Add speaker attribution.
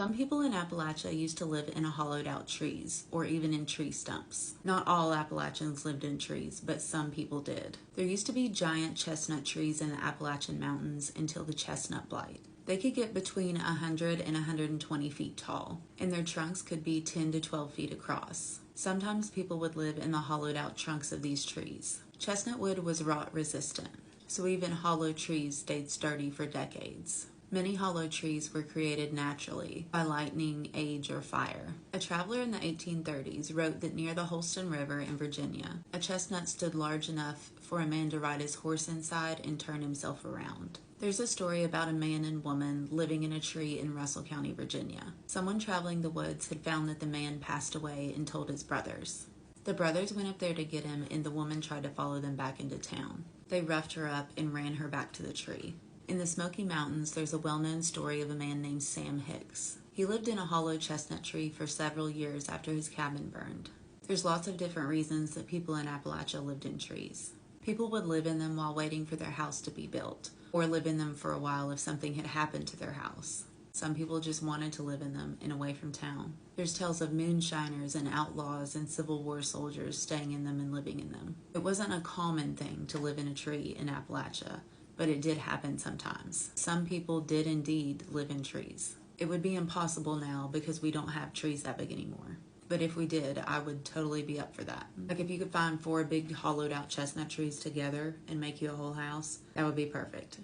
Speaker 1: Some people in Appalachia used to live in hollowed out trees, or even in tree stumps. Not all Appalachians lived in trees, but some people did. There used to be giant chestnut trees in the Appalachian Mountains until the chestnut blight. They could get between 100 and 120 feet tall, and their trunks could be 10 to 12 feet across. Sometimes people would live in the hollowed out trunks of these trees. Chestnut wood was rot resistant, so even hollow trees stayed sturdy for decades. Many hollow trees were created naturally by lightning, age, or fire. A traveler in the 1830s wrote that near the Holston River in Virginia, a chestnut stood large enough for a man to ride his horse inside and turn himself around. There's a story about a man and woman living in a tree in Russell County, Virginia. Someone traveling the woods had found that the man passed away and told his brothers. The brothers went up there to get him, and the woman tried to follow them back into town. They roughed her up and ran her back to the tree. In the Smoky Mountains, there's a well-known story of a man named Sam Hicks. He lived in a hollow chestnut tree for several years after his cabin burned. There's lots of different reasons that people in Appalachia lived in trees. People would live in them while waiting for their house to be built, or live in them for a while if something had happened to their house. Some people just wanted to live in them and away from town. There's tales of moonshiners and outlaws and Civil War soldiers staying in them and living in them. It wasn't a common thing to live in a tree in Appalachia, but it did happen sometimes. Some people did indeed live in trees. It would be impossible now because we don't have trees that big anymore. But if we did, I would totally be up for that. Like if you could find 4 big hollowed out chestnut trees together and make you a whole house, that would be perfect.